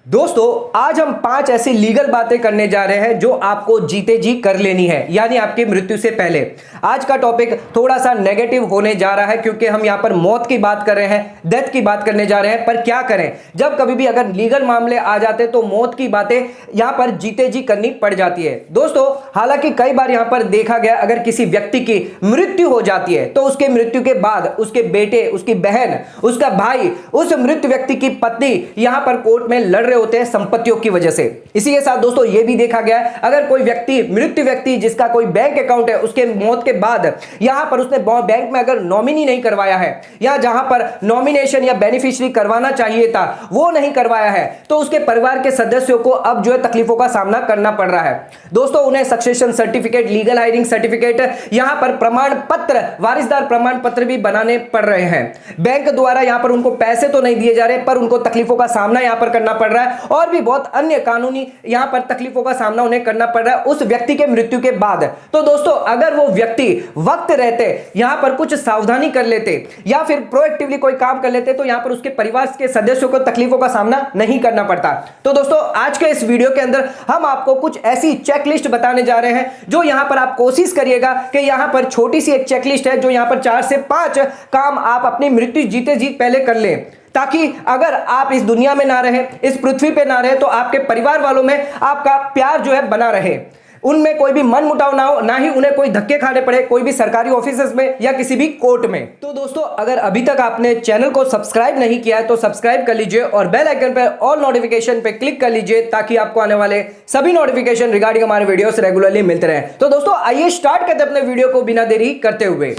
दोस्तों आज हम 5 ऐसी लीगल बातें करने जा रहे हैं जो आपको जीते जी कर लेनी है, यानी आपकी मृत्यु से पहले। आज का टॉपिक थोड़ा सा नेगेटिव होने जा रहा है क्योंकि हम यहां पर मौत की बात कर रहे हैं, डेथ की बात करने जा रहे हैं। पर क्या करें, जब कभी भी अगर लीगल मामले आ जाते तो मौत की बातें यहां पर जीते जी करनी पड़ जाती है। दोस्तों हालांकि कई बार यहां पर देखा गया, अगर किसी व्यक्ति की मृत्यु हो जाती है तो उसके मृत्यु के बाद उसके बेटे, उसकी बहन, उसका भाई, उस मृत व्यक्ति की पत्नी यहां पर कोर्ट में लड़ होते हैं संपत्तियों की वजह से। इसी के साथ दोस्तों यह भी देखा गया है, अगर कोई व्यक्ति, मृत व्यक्ति जिसका कोई बैंक अकाउंट है, उसके मौत के बाद यहां पर उसने बैंक में अगर नॉमिनी नहीं करवाया है या जहां पर नॉमिनेशन या बेनिफिशियरी करवाना चाहिए था वो नहीं करवाया है, तो उसके परिवार के सदस्यों को अब जो है तकलीफों का सामना करना पड़ रहा है। दोस्तों उन्हें succession certificate, legal hiring certificate, यहां पर प्रमाण पत्र, वारिसदार प्रमाण पत्र भी बनाने पड़ रहे हैं। बैंक द्वारा यहां पर उनको पैसे तो नहीं दिए जा रहे, पर उनको तकलीफों का सामना यहां पर करना पड़ रहा है और भी बहुत अन्य कानूनी यहां पर तकलीफों का सामना उन्हें करना पड़ रहा है उस व्यक्ति के मृत्यु के बाद। तो दोस्तों अगर वो व्यक्ति वक्त रहते यहां पर कुछ सावधानी कर लेते या फिर प्रोएक्टिवली कोई काम कर लेते तो यहां पर उसके परिवार के सदस्यों को तकलीफों का सामना नहीं करना पड़ता। तो दोस्तों आज के इस वीडियो के अंदर हम आपको कुछ ऐसी चेकलिस्ट बताने जा रहे हैं जो यहां पर आप कोशिश करिएगा कि यहां पर छोटी सी एक चेकलिस्ट है जो यहां पर 4 से 5 काम आप अपनी मृत्यु जीते जी पहले कर लें, ताकि अगर आप इस दुनिया में ना रहे, इस पृथ्वी पे ना रहे, तो आपके परिवार वालों में आपका प्यार जो है बना रहे, उनमें कोई भी मन मुटाव ना हो, ना ही उन्हें कोई धक्के खाने पड़े कोई भी सरकारी ऑफिसेस में या किसी भी कोर्ट में। तो दोस्तों अगर अभी तक आपने चैनल को सब्सक्राइब नहीं किया है तो सब्सक्राइब कर लीजिए और बेल आइकन पर ऑल नोटिफिकेशन पे क्लिक कर लीजिए ताकि आपको आने वाले सभी नोटिफिकेशन रिगार्डिंग हमारे वीडियोस रेगुलरली मिलते रहे। तो दोस्तों आइए स्टार्ट करते हैं अपने वीडियो को बिना देरी करते हुए।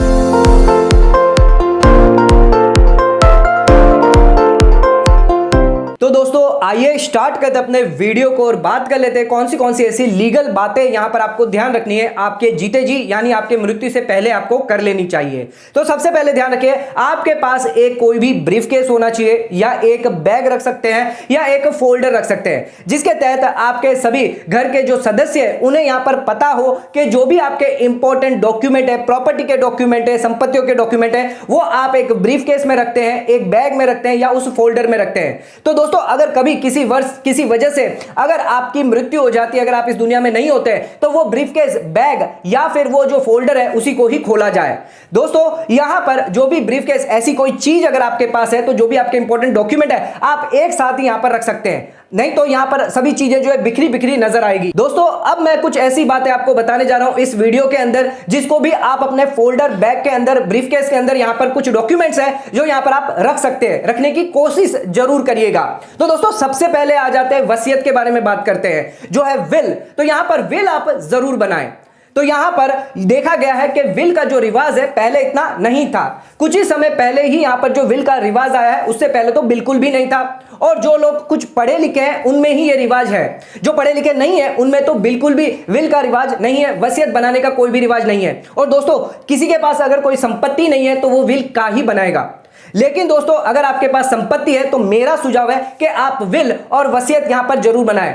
तो दोस्तों आइए स्टार्ट करते अपने वीडियो को और बात कर लेते हैं कौन सी ऐसी लीगल बातें यहां पर आपको ध्यान रखनी है आपके जीते जी, यानी आपके मृत्यु से पहले आपको कर लेनी चाहिए। तो सबसे पहले ध्यान रखिए, आपके पास एक कोई भी ब्रीफकेस होना चाहिए या एक बैग रख सकते हैं या एक फोल्डर रख सकते हैं जिसके तहत आपके सभी घर के जो सदस्य हैं उन्हें यहां पर पता हो कि जो भी आपके इंपॉर्टेंट डॉक्यूमेंट है, प्रॉपर्टी के डॉक्यूमेंट है, संपत्तियों के डॉक्यूमेंट है, वो आप एक ब्रीफकेस में रखते हैं, एक बैग में रखते हैं या उस फोल्डर में रखते हैं। तो दोस्तों अगर कभी किसी वजह से अगर आपकी मृत्यु हो जाती है, अगर आप इस दुनिया में नहीं होते, तो वो ब्रीफकेस, बैग या फिर वो जो फोल्डर है उसी को ही खोला जाए। दोस्तों यहां पर जो भी ब्रीफकेस, ऐसी कोई चीज अगर आपके पास है तो जो भी आपके इंपॉर्टेंट डॉक्यूमेंट है आप एक साथ ही यहां पर रख सकते हैं, नहीं तो यहां पर सभी चीजें जो है बिखरी बिखरी नजर आएगी। दोस्तों अब मैं कुछ ऐसी बातें आपको बताने जा रहा हूं इस वीडियो के अंदर जिसको भी आप अपने फोल्डर, बैग के अंदर, ब्रीफकेस के अंदर यहां पर कुछ डॉक्यूमेंट्स है जो यहां पर आप रख सकते हैं, रखने की कोशिश जरूर करिएगा। तो दोस्तों सबसे पहले आ जाते हैं वसीयत के बारे में बात करते हैं, जो है विल। तो यहां पर विल आप जरूर बनाएं। तो यहां पर देखा गया है कि विल का जो रिवाज है पहले इतना नहीं था, कुछ ही समय पहले ही यहां पर जो विल का रिवाज आया है, उससे पहले तो बिल्कुल भी नहीं था। और जो लोग कुछ पढ़े लिखे हैं उनमें ही ये रिवाज है, जो पढ़े लिखे नहीं है उनमें तो बिल्कुल भी विल का रिवाज नहीं है, वसीयत बनाने का कोई भी रिवाज नहीं है। और दोस्तों किसी के पास अगर कोई संपत्ति नहीं है तो वो विल का ही बनाएगा, लेकिन दोस्तों अगर आपके पास संपत्ति है तो मेरा सुझाव है कि आप विल और वसीयत यहां पर जरूर बनाएं।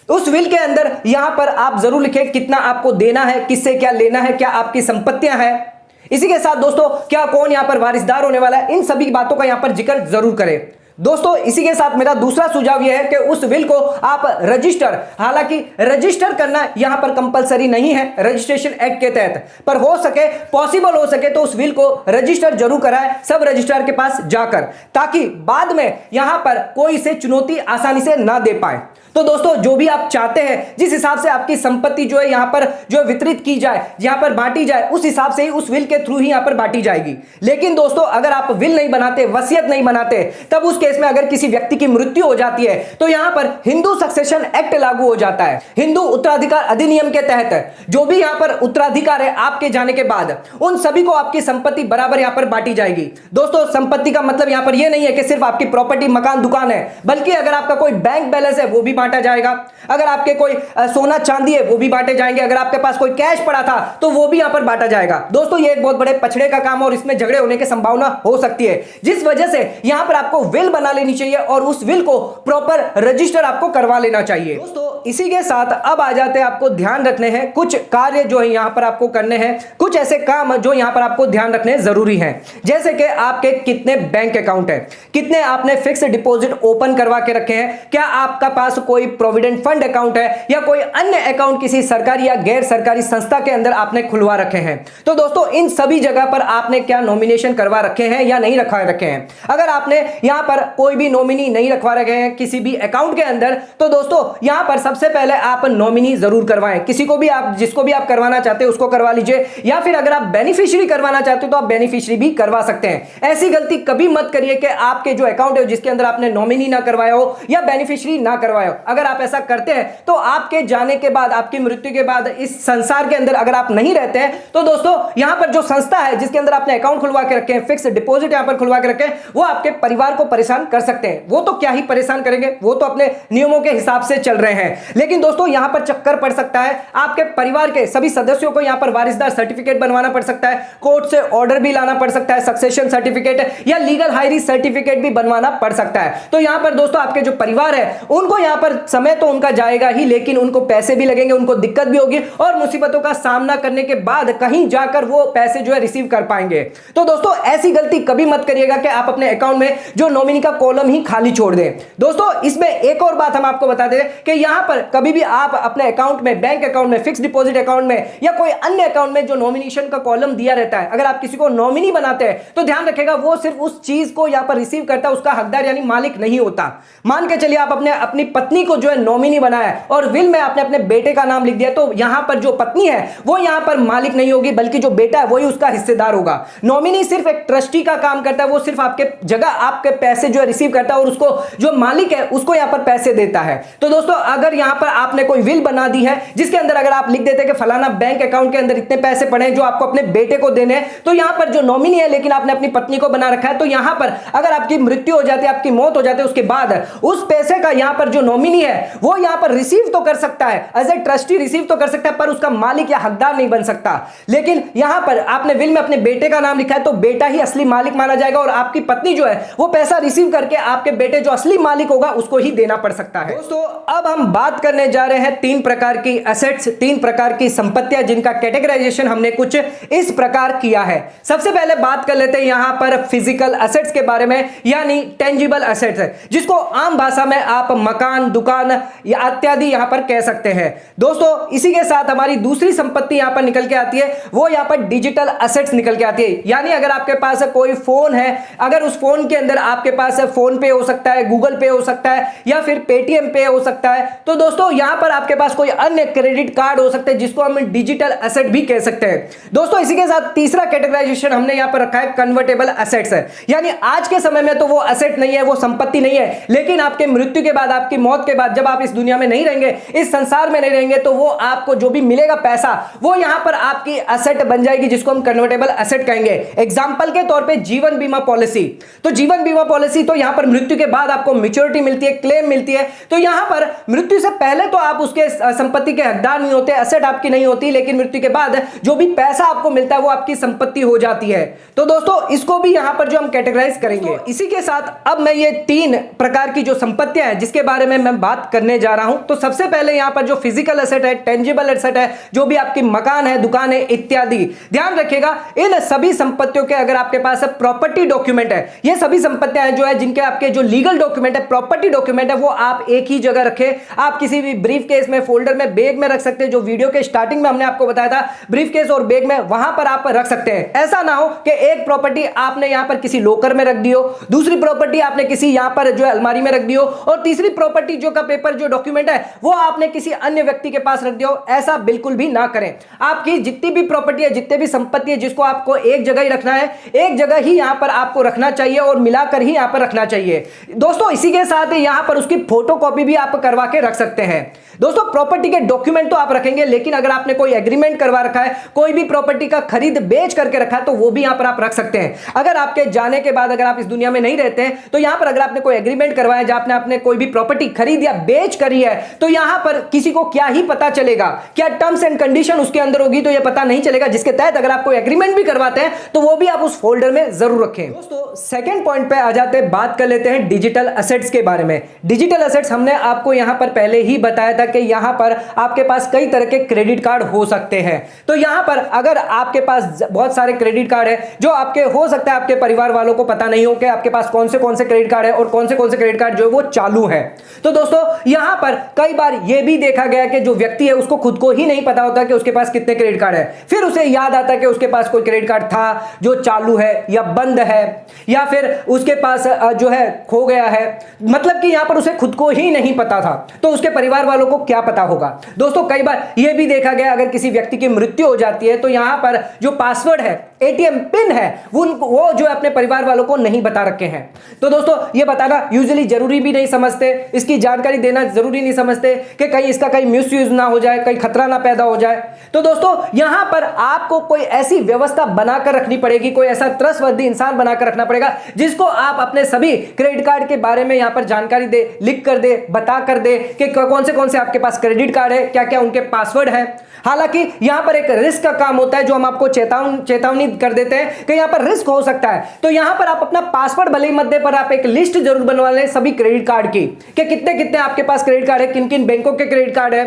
उस विल के अंदर यहां पर आप जरूर लिखें कितना आपको देना है, किससे क्या लेना है, क्या आपकी संपत्तियां हैं। इसी के साथ दोस्तों क्या कौन यहां पर वारिसदार होने वाला है, इन सभी बातों का यहां पर जिक्र जरूर करें। दोस्तों इसी के साथ मेरा दूसरा सुझाव यह है कि उस विल को आप रजिस्टर, हालांकि रजिस्टर करना यहां पर कंपलसरी नहीं है रजिस्ट्रेशन एक्ट के तहत, पर हो सके, पॉसिबल हो सके तो उस विल को रजिस्टर जरूर कराएं सब रजिस्ट्रार के पास जाकर, ताकि बाद में यहां पर कोई इसे चुनौती आसानी से ना दे पाए। तो दोस्तों जो भी आप चाहते हैं, जिस हिसाब से आपकी संपत्ति जो है यहां पर जो वितरित की जाए, यहां पर बांटी जाए, उस हिसाब से ही उस विल के थ्रू ही यहां पर बांटी जाएगी। लेकिन दोस्तों अगर आप विल नहीं बनाते, वसीयत नहीं बनाते, तब उस केस में अगर किसी व्यक्ति की मृत्यु हो जाती है तो यहां पर हिंदू सक्सेशन एक्ट लागू हो जाता है। हिंदू उत्तराधिकार अधिनियम के तहत जो भी यहां पर उत्तराधिकार है आपके जाने के बाद, उन सभी को आपकी संपत्ति बराबर यहां पर बांटी जाएगी। दोस्तों संपत्ति का मतलब यहां पर यह नहीं है कि सिर्फ आपकी प्रॉपर्टी, मकान, दुकान है, बल्कि अगर आपका कोई बैंक बैलेंस है वो भी बांटा जाएगा, अगर आपके कोई सोना चांदी है वो भी बांटे जाएंगे, अगर आपके पास कोई कैश पड़ा था तो वो भी यहां पर बांटा जाएगा। दोस्तों ये एक बहुत बड़े पछड़े का काम और इसमें झगड़े होने की संभावना हो सकती है, जिस वजह से यहां पर आपको विल बना लेनी चाहिए और उस विल को प्रॉपर रजिस्टर आपको करवा लेना चाहिए। दोस्तों इसी के साथ अब आ जाते हैं, आपको ध्यान रखने हैं कुछ कार्य जो है यहां पर आपको करने हैं, कुछ ऐसे काम जो यहां पर आपको ध्यान रखने जरूरी हैं। जैसे कि आपके कितने बैंक अकाउंट है, कितने आपने फिक्स डिपॉजिट ओपन करवा के रखे हैं, क्या आपका पास कोई प्रोविडेंट फंड अकाउंट है या कोई अन्य अकाउंट किसी सरकारी या गैर सरकारी संस्था के अंदर आपने खुलवा रखे हैं। तो दोस्तों इन सभी जगह पर आपने क्या नॉमिनेशन करवा रखे हैं या नहीं रखवा रखे हैं। अगर आपने यहां पर कोई भी नॉमिनी नहीं रखवा रखे हैं किसी भी अकाउंट के अंदर, तो दोस्तों यहां पर सबसे पहले आप नॉमिनी जरूर करवाएं। किसी को भी आप, जिसको भी आप करवाना चाहते हैं उसको करवा लीजिए, या फिर अगर आप बेनिफिशियरी करवाना चाहते हो तो आप बेनिफिशियरी भी करवा सकते हैं। ऐसी गलती कभी मत करिए कि आपके जो अकाउंट है जिसके अंदर आपने नॉमिनी ना करवाया हो या बेनिफिशियरी ना करवाया हो। अगर आप ऐसा करते हैं तो आपके जाने के बाद, आपकी मृत्यु के बाद इस संसार के अंदर अगर आप नहीं रहते हैं, तो दोस्तों यहां पर जो संस्था है जिसके अंदर आपने अकाउंट खुलवा के रखे हैं, फिक्स डिपॉजिट यहां पर खुलवा के रखे हैं, वो आपके परिवार को परेशान कर सकते हैं। वो तो क्या ही परेशान करेंगे, वो तो अपने नियमों के हिसाब से चल रहे हैं। लेकिन दोस्तों यहां पर चक्कर पड़ सकता है, आपके परिवार के सभी सदस्यों को यहां पर वारिसदार सर्टिफिकेट बनवाना पड़ सकता है, कोर्ट से ऑर्डर भी लाना पड़ सकता है, सक्सेशन सर्टिफिकेट या लीगल हायरी सर्टिफिकेट भी बनवाना पड़ सकता है। तो यहां पर दोस्तों आपके जो परिवार है उनको यहां पर समय तो उनका जाएगा ही, लेकिन उनको पैसे भी लगेंगे, उनको दिक्कत भी होगी और मुसीबतों का सामना करने के बाद कहीं जाकर वो पैसे जो है रिसीव कर पाएंगे। तो दोस्तों ऐसी गलती कभी मत करिएगा कि आप अपने अकाउंट में जो नॉमिनी का कॉलम ही खाली छोड़ दें। दोस्तों इसमें एक और बात हम आपको बता दें कि यहां पर कभी भी आप अपने अकाउंट में, बैंक अकाउंट में, फिक्स डिपॉजिट अकाउंट में या कोई अन्य अकाउंट में जो नॉमिनेशन का कॉलम दिया रहता है, अगर आप किसी को नॉमिनी बनाते हैं तो ध्यान रखिएगा वो सिर्फ उस चीज को यहां पर रिसीव करता है, उसका हकदार यानी मालिक नहीं होता। मान के चलिए आप अपनी पत्नी को जो है नॉमिनी बनाया और विल में आपने अपने बेटे का नाम लिख दिया, तो यहां पर जो पत्नी है वो यहां पर मालिक नहीं होगी, बल्कि जो बेटा है वही उसका हिस्सेदार होगा। नॉमिनी सिर्फ एक ट्रस्टी का काम करता है, वो सिर्फ आपके जगह आपके पैसे जो है रिसीव करता है और उसको जो मालिक है उसको यहां पर पैसे देता है। तो दोस्तों अगर यहां पर आपने कोई विल बना दी है जिसके अंदर अगर आप लिख देते कि फलाना बैंक अकाउंट के अंदर इतने पैसे पड़े हैं जो आपको अपने बेटे को देने हैं, तो यहां पर जो नॉमिनी है लेकिन आपने अपनी पत्नी को बना रखा है, तो यहां पर अगर आपकी मृत्यु हो जाती है, आपकी मौत हो जाती है, उसके बाद उस पैसे का यहां पर जो नॉमिनी है वो यहां पर रिसीव तो कर सकता है, एज ए ट्रस्टी रिसीव तो कर सकता है, पर उसका मालिक या हकदार नहीं बन सकता। लेकिन यहां पर आपने विल में अपने बेटे का नाम लिखा है तो बेटा ही असली मालिक माना जाएगा और आपकी पत्नी जो है वो पैसा रिसीव करके आपके बेटे जो असली मालिक होगा उसको ही देना पड़ सकता है। दोस्तों अब हम बात करने जा रहे हैं तीन प्रकार की एसेट्स, तीन प्रकार की संपत्तियां जिनका कैटेगराइजेशन हमने कुछ इस प्रकार किया है। सबसे पहले बात कर लेते हैं यहां पर फिजिकल एसेट्स के बारे में, यानी टेंजिबल एसेट्स है, जिसको आम भाषा में आप मकान, दुकान या इत्यादि यहां पर कह सकते हैं। दोस्तों इसी के साथ हमारी दूसरी संपत्ति यहां पर निकल के आती है, वो यहां पर डिजिटल एसेट्स निकल के आती है। यानी अगर आपके पास कोई फोन है, अगर उस फोन के अंदर आपके पास फोन पे हो सकता है, गूगल पे हो सकता है या फिर पेटीएम पे हो सकता है, तो दोस्तों यहां पर आपके पास कोई अन्य क्रेडिट कार्ड हो सकते हैं जिसको हम डिजिटल एसेट भी कह सकते हैं। दोस्तों इसी के साथ तीसरा कैटेगराइजेशन हमने यहां पर रखा है कन्वर्टेबल एसेट्स है, यानी आज के समय में तो वो एसेट नहीं है, वो संपत्ति नहीं है, लेकिन आपके मृत्यु के बाद, आपकी मौत के बाद, जब आप इस दुनिया में नहीं रहेंगे, इस संसार में नहीं रहेंगे, तो वो आपको जो भी मिलेगा पैसा वो यहां पर आपकी एसेट बन जाएगी, जिसको हम कन्वर्टेबल एसेट कहेंगे। एग्जांपल के तौर पे जीवन बीमा पॉलिसी, तो जीवन बीमा पॉलिसी तो यहां पर मृत्यु के बाद आपको मैच्योरिटी मिलती है, क्लेम मिलती है, तो यहां पर मृत्यु से पहले तो आप उसके संपत्ति के हकदार नहीं होते, एसेट आपकी नहीं होती, लेकिन मृत्यु के बाद जो भी पैसा आपको मिलता है वो आपकी संपत्ति हो जाती है। तो दोस्तों इसको भी यहां पर जो हम कैटेगराइज करेंगे। तो इसी के साथ अब मैं ये तीन प्रकार की जो संपत्तियां हैं जिसके बारे में मैं बात करने जा रहा हूं। तो सबसे पहले यहां पर जो फिजिकल एसेट है, टेंजिबल एसेट है, जो भी आपकी मकान है, दुकान है इत्यादि, ध्यान रखिएगा इन सभी संपत्तियों के अगर आपके पास प्रॉपर्टी डॉक्यूमेंट है, ये सभी संपत्तियां हैं जो है जिनके आपके जो लीगल डॉक्यूमेंट है, प्रॉपर्टी डॉक्यूमेंट है, वो आप एक ही जगह रखें। आप किसी भी ब्रीफ केस में, फोल्डर में, बैग में रख सकते हैं, जो वीडियो के स्टार्टिंग में हमने आपको बताया था, ब्रीफ केस और बैग में, वहां पर आप रख सकते हैं। ऐसा ना हो कि एक प्रॉपर्टी आपने यहां पर किसी लॉकर में रख दी हो, दूसरी प्रॉपर्टी आपने किसी यहां पर जो है अलमारी में रख दी हो, और तीसरी प्रॉपर्टी जो का पेपर जो डॉक्यूमेंट है वो आपने किसी अन्य व्यक्ति के पास रख दिया हो। ऐसा बिल्कुल भी ना करें। आपकी जितनी भी प्रॉपर्टी है, जितने भी संपत्ति है, जिसको आपको एक जगह ही रखना है, एक जगह ही यहां पर आपको रखना चाहिए और मिलाकर ही यहां पर रखना चाहिए। दोस्तों इसी के साथ यहां पर उसकी फोटोकॉपी भी आप करवा के रख सकते हैं। दोस्तों प्रॉपर्टी के डॉक्यूमेंट तो आप रखेंगे, लेकिन अगर आपने कोई एग्रीमेंट करवा रखा है, कोई भी प्रॉपर्टी का खरीद बेच करके रखा है, तो वो भी यहां पर आप रख सकते हैं। अगर आपके जाने के बाद अगर आप इस दुनिया में नहीं रहते हैं, तो यहां पर अगर आपने कोई एग्रीमेंट करवाया जहां आपने कोई भी प्रॉपर्टी खरीद या बेच करी है, तो यहां पर किसी को क्या ही पता चलेगा, क्या टर्म्स एंड कंडीशन उसके अंदर होगी, तो यह पता नहीं चलेगा। जिसके तहत अगर आप कोई एग्रीमेंट भी करवाते हैं तो वो भी आप उस फोल्डर में जरूर रखें। दोस्तों सेकंड पॉइंट पे आ जाते हैं, बात कर लेते हैं डिजिटल एसेट्स के बारे में। डिजिटल एसेट्स हमने आपको यहां पर पहले पहले ही बताया था कि यहां पर आपके पास कई तरह के क्रेडिट कार्ड हो सकते हैं। तो यहां पर अगर आपके पास बहुत सारे क्रेडिट कार्ड है जो आपके हो सकता है आपके परिवार वालों को पता नहीं हो कि आपके पास कौन से क्रेडिट कार्ड है और कौन से क्रेडिट कार्ड जो है वो चालू है। तो दोस्तों यहां पर कई बार यह भी देखा गया कि जो व्यक्ति है उसको खुद को ही नहीं पता होता कि उसके पास कितने क्रेडिट कार्ड है, फिर उसे याद आता है कि उसके पास कोई क्रेडिट कार्ड था जो चालू है या बंद है या फिर उसके पास जो है खो गया है, मतलब कि यहां पर उसे खुद को ही नहीं पता था, तो उसके परिवार वालों को क्या पता होगा। दोस्तों कई बार यह भी देखा गया अगर किसी व्यक्ति की मृत्यु हो जाती है तो यहां पर जो पासवर्ड है, एटीएम पिन है, वो जो अपने परिवार वालों को नहीं बता रखे हैं। तो दोस्तों ये बताना यूजुअली जरूरी भी नहीं समझते, इसकी जानकारी देना जरूरी नहीं समझते कि कहीं इसका कहीं मिसयूज ना हो जाए, कहीं खतरा ना पैदा हो जाए। तो दोस्तों यहां पर आपको कोई ऐसी व्यवस्था बनाकर रखनी पड़ेगी, कोई ऐसा ट्रस्टवर्दी इंसान बनाकर रखना पड़ेगा जिसको आप अपने सभी क्रेडिट कार्ड के बारे में यहां पर जानकारी दे, लिख कर दे, बता कर दे कि कौन से आपके पास क्रेडिट कार्ड है, क्या क्या उनके पासवर्ड है। हालांकि यहां पर एक रिस्क का काम होता है जो हम आपको चेतावनी कर देते हैं कि यहां पर रिस्क हो सकता है। तो यहां पर आप अपना पासवर्ड भले ही मत दे, पर आप एक लिस्ट जरूर बनवा लें सभी क्रेडिट कार्ड की कि कितने कितने आपके पास क्रेडिट कार्ड है, किन किन बैंकों के क्रेडिट कार्ड है,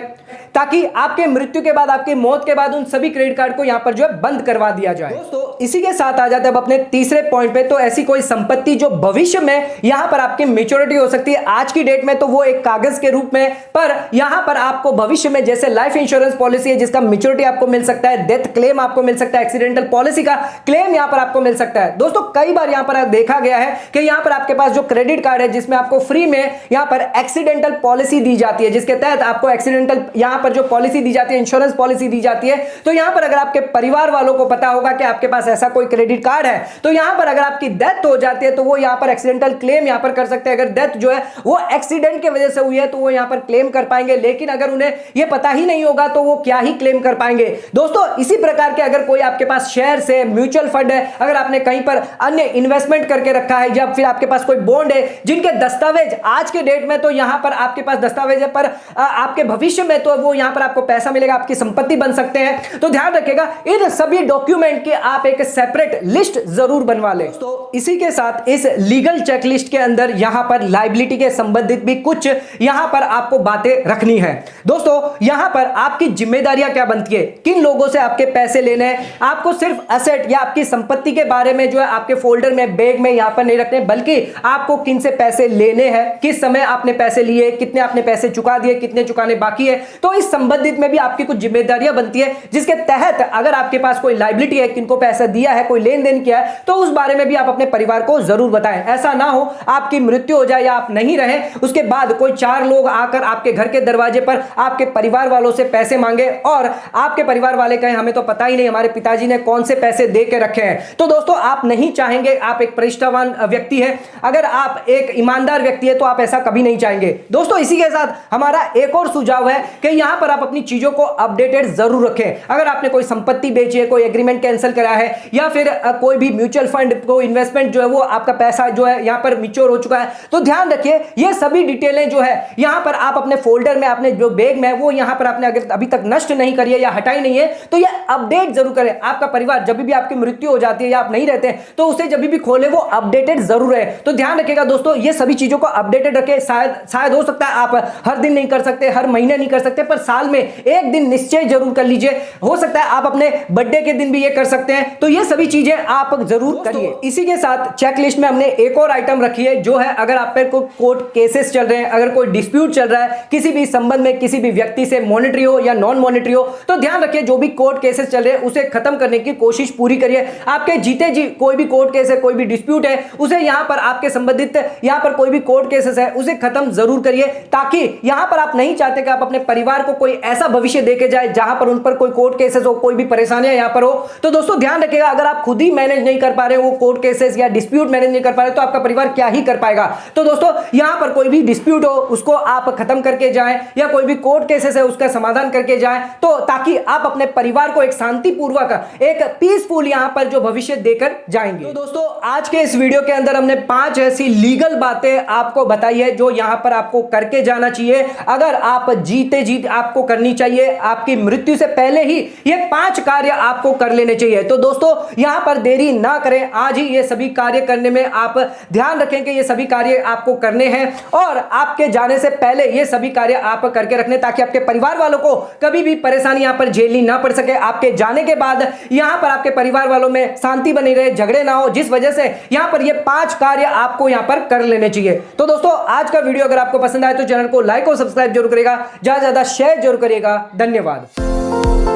ताकि आपके मृत्यु के बाद, आपकी मौत के बाद उन सभी क्रेडिट कार्ड को यहां पर जो है बंद करवा दिया जाए। दोस्तों इसी के साथ आ जाते हैं अब अपने तीसरे पॉइंट पे। तो ऐसी कोई संपत्ति जो भविष्य में यहां पर आपकी मैच्योरिटी हो सकती है, आज की डेट में तो वो एक कागज के रूप में, पर यहां पर आपको भविष्य में जैसे लाइफ इंश्योरेंस पॉलिसी है जिसका मैच्योरिटी आपको मिल सकता है, डेथ क्लेम आपको मिल सकता है, एक्सीडेंटल पॉलिसी का क्लेम यहां पर आपको मिल सकता है। दोस्तों कई बार यहां पर देखा गया है कि यहां पर आपके पास जो क्रेडिट कार्ड है जिसमें आपको फ्री में यहां पर एक्सीडेंटल पॉलिसी दी जाती है, जिसके तहत आपको एक्सीडेंटल यहां पर जो पॉलिसी दी जाती है, इंश्योरेंस पॉलिसी दी जाती है। तो यहां पर अगर आपके परिवार वालों को पता होगा कि आपके पास ऐसा कोई क्रेडिट कार्ड है, तो यहां पर अगर आपकी डेथ हो जाती है तो वो यहां पर एक्सीडेंटल क्लेम यहां पर कर सकते हैं। अगर डेथ जो है वो एक्सीडेंट की वजह से हुई है तो वो यहां पर क्लेम कर पाएंगे, लेकिन अगर उन्हें यह पता ही नहीं होगा तो वो क्या ही क्लेम कर पाएंगे। दोस्तों इसी प्रकार के अगर कोई आपके पास शेयर है, म्यूचुअल फंड है, अगर आपने कहीं पर अन्य इन्वेस्टमेंट करके रखा है या फिर आपके पास कोई बॉन्ड है जिनके दस्तावेज आज के डेट में तो यहां पर आपके पास दस्तावेज है, पर आपके भविष्य में तो वो यहां पर आपको पैसा मिलेगा, आपकी संपत्ति बन सकते हैं। तो ध्यान रखिएगा इन सभी डॉक्यूमेंट की आप एक सेपरेट लिस्ट जरूर बनवा लें। तो इसी के साथ इस लीगल चेकलिस्ट के अंदर यहां पर लायबिलिटी के संबंधित भी कुछ यहां पर आपको बातें रखनी है। दोस्तों यहां पर आपकी जिम्मेदारियां क्या बनती है, किन लोगों से आपके पैसे लेने हैं, आपको सिर्फ एसेट या आपकी संपत्ति के बारे में जो है आपके फोल्डर में, बैग में यहां पर नहीं रखने, बल्कि आपको किन से पैसे लेने हैं, किस समय आपने पैसे लिए, कितने आपने पैसे चुका दिए, कितने चुकाने बाकी है। तो इस संबंधित में भी आपकी कुछ जिम्मेदारियां बनती है, जिसके तहत अगर आपके पास कोई लायबिलिटी है, किनको पैसा दिया है, कोई लेन देन किया है, तो उस बारे में भी आप अपने परिवार को जरूर बताएं। ऐसा ना हो आपकी मृत्यु हो जाए या आप नहीं रहे, उसके बाद कोई चार लोग आकर आपके घर के दरवाजे पर आपके परिवार वालों से पैसे मांगे और आपके परिवार वाले कहें हमें तो पता ही नहीं हमारे पिताजी ने कौन से पैसे दे के रखे हैं। तो दोस्तों आप नहीं चाहेंगे, आप एक प्रतिष्ठावान व्यक्ति है, अगर आप एक ईमानदार व्यक्ति है तो आप ऐसा कभी नहीं चाहेंगे। दोस्तों इसी के साथ हमारा एक और सुझाव है कि यहां पर आप अपनी चीजों को अपडेटेड जरूर रखें। अगर आपने कोई संपत्ति बेची है, कोई एग्रीमेंट कैंसिल करा है या फिर कोई भी म्यूचुअल फंड को इन्वेस्टमेंट जो है वो आपका पैसा जो है यहां पर मैच्योर हो चुका है, तो ध्यान रखिए ये सभी डिटेलें जो है यहां पर आप अपने फोल्डर में, अपने जो बैग में वो यहां पर आपने अगर अभी तक नष्ट नहीं करी है या हटाई नहीं है तो ये अपडेट जरूर करें। आपका परिवार जब भी आपकी मृत्यु हो जाती है या आप नहीं रहते हैं तो उसे जब भी खोले वो अपडेटेड जरूर है। तो ध्यान रखिएगा दोस्तों ये सभी चीजों को अपडेटेड रखें। शायद हो सकता है आप हर दिन नहीं कर सकते, हर महीने नहीं कर सकते, पर साल में एक दिन निश्चय जरूर कर लीजिए। हो सकता है आप अपने बर्थडे के दिन भी ये कर सकते हैं। तो ये सभी चीजें आप जरूर करिए। इसी के साथ चेकलिस्ट में हमने एक और आइटम रखी है जो है अगर आप पे कोई कोर्ट केसेस चल रहे हैं, अगर कोई डिस्प्यूट चल रहा है किसी भी संबंध में, किसी भी व्यक्ति से, मॉनेटरी हो या नॉन मॉनेटरी हो, तो ध्यान रखिए जो भी कोर्ट केसेस चल रहे हैं उसे खत्म करने की कोशिश पूरी करिए। आपके जीते जी कोई भी कोर्ट केस है, कोई भी डिस्प्यूट है, उसे यहां पर आपके संबंधित यहां पर कोई भी कोर्ट केसेस है उसे खत्म जरूर करिए, ताकि यहां पर आप नहीं चाहते कि आप अपने परिवार को कोई ऐसा भविष्य देके जाए जहां पर उन पर कोई कोर्ट केसेस हो, कोई भी परेशानियां यहां पर हो। तो दोस्तों ध्यान रखिएगा अगर आप खुद ही मैनेज नहीं कर पा रहे हो वो कोर्ट केसेस या डिस्प्यूट मैनेज नहीं कर पा रहे तो आपका परिवार क्या ही कर पाएगा। तो दोस्तों यहां पर कोई भी डिस्प्यूट हो उसको आप खत्म करके जाएं या कोई भी कोर्ट केसेस है उसका समाधान करके जाएं, तो ताकि आप अपने परिवार को एक शांतिपूर्वक, एक पीसफुल यहां पर जो भविष्य देकर जाएंगे। तो दोस्तों आज के इस वीडियो के अंदर हमने 5 ऐसी लीगल बातें आपको बताई है जो यहां पर आपको करके जाना चाहिए अगर आप जीते जी जीत आपको करनी चाहिए, आपकी मृत्यु से पहले ही ये 5 कार्य आपको कर लेने चाहिए। तो दोस्तों यहां पर देरी ना करें, आज ही ये सभी कार्य करने में आप ध्यान रखें कि ये सभी कार्य आपको करने हैं और आपके जाने से पहले ये सभी कार्य आप करके रखने, ताकि आपके परिवार वालों को कभी भी परेशानी यहां पर झेलनी ना पड़ सके। आपके जाने के बाद यहां पर आपके परिवार वालों में शांति बनी रहे, झगड़े ना हो, जिस वजह से यहां पर ये 5 कार्य आपको यहां पर कर लेने चाहिए। तो दोस्तों आज का वीडियो अगर आपको पसंद आए तो चैनल को लाइक और सब्सक्राइब जरूर करिएगा, ज्यादा से ज्यादा शेयर जरूर करिएगा। धन्यवाद।